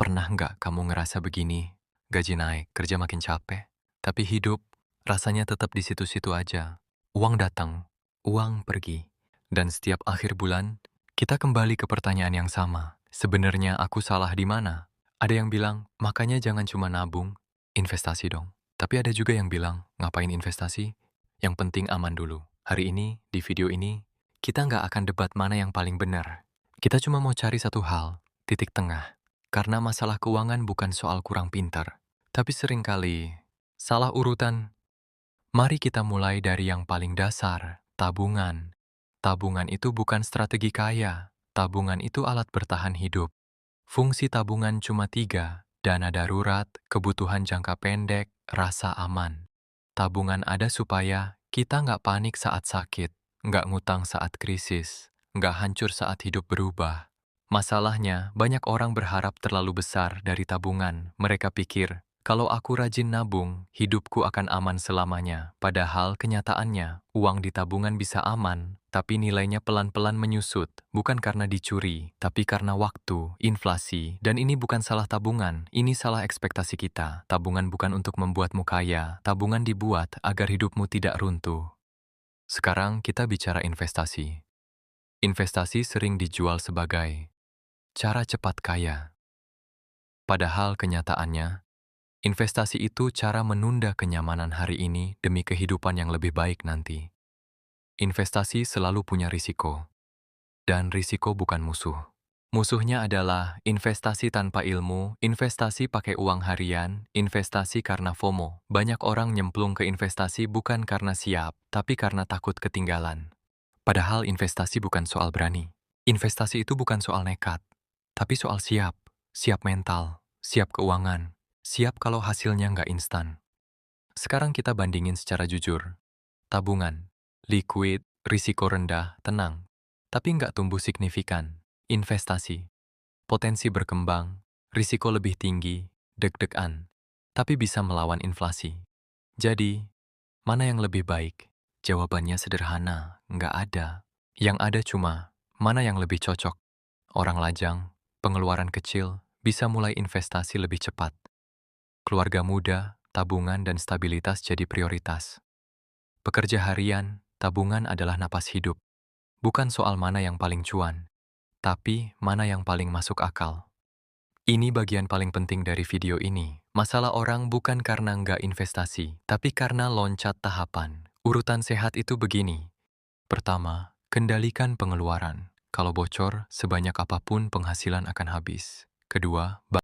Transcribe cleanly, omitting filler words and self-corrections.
Pernah nggak kamu ngerasa begini? Gaji naik, kerja makin capek, tapi hidup rasanya tetap di situ-situ aja. Uang datang, uang pergi. Dan setiap akhir bulan, kita kembali ke pertanyaan yang sama. Sebenarnya aku salah di mana? Ada yang bilang, makanya jangan cuma nabung, investasi dong. Tapi ada juga yang bilang, ngapain investasi? Yang penting aman dulu. Hari ini, di video ini, kita nggak akan debat mana yang paling benar. Kita cuma mau cari satu hal, titik tengah. Karena masalah keuangan bukan soal kurang pintar, tapi seringkali salah urutan. Mari kita mulai dari yang paling dasar, tabungan. Tabungan itu bukan strategi kaya, tabungan itu alat bertahan hidup. Fungsi tabungan cuma tiga, dana darurat, kebutuhan jangka pendek, rasa aman. Tabungan ada supaya kita nggak panik saat sakit, nggak ngutang saat krisis, nggak hancur saat hidup berubah. Masalahnya, banyak orang berharap terlalu besar dari tabungan. Mereka pikir, kalau aku rajin nabung, hidupku akan aman selamanya. Padahal kenyataannya, uang di tabungan bisa aman, tapi nilainya pelan-pelan menyusut. Bukan karena dicuri, tapi karena waktu, inflasi. Dan ini bukan salah tabungan, ini salah ekspektasi kita. Tabungan bukan untuk membuatmu kaya, tabungan dibuat agar hidupmu tidak runtuh. Sekarang kita bicara investasi. Investasi sering dijual sebagai cara cepat kaya. Padahal kenyataannya, investasi itu cara menunda kenyamanan hari ini demi kehidupan yang lebih baik nanti. Investasi selalu punya risiko, dan risiko bukan musuh. Musuhnya adalah investasi tanpa ilmu, investasi pakai uang harian, investasi karena FOMO. Banyak orang nyemplung ke investasi bukan karena siap, tapi karena takut ketinggalan. Padahal investasi bukan soal berani. Investasi itu bukan soal nekat, tapi soal siap. Siap mental, siap keuangan, siap kalau hasilnya nggak instan. Sekarang kita bandingin secara jujur. Tabungan, liquid, risiko rendah, tenang, tapi nggak tumbuh signifikan. Investasi, potensi berkembang, risiko lebih tinggi, deg-degan, tapi bisa melawan inflasi. Jadi, mana yang lebih baik? Jawabannya sederhana, nggak ada. Yang ada cuma, mana yang lebih cocok? Orang lajang, pengeluaran kecil, bisa mulai investasi lebih cepat. Keluarga muda, tabungan dan stabilitas jadi prioritas. Pekerja harian, tabungan adalah napas hidup. Bukan soal mana yang paling cuan, tapi mana yang paling masuk akal. Ini bagian paling penting dari video ini. Masalah orang bukan karena nggak investasi, tapi karena loncat tahapan. Urutan sehat itu begini. Pertama, kendalikan pengeluaran. Kalau bocor, sebanyak apapun penghasilan akan habis. Kedua,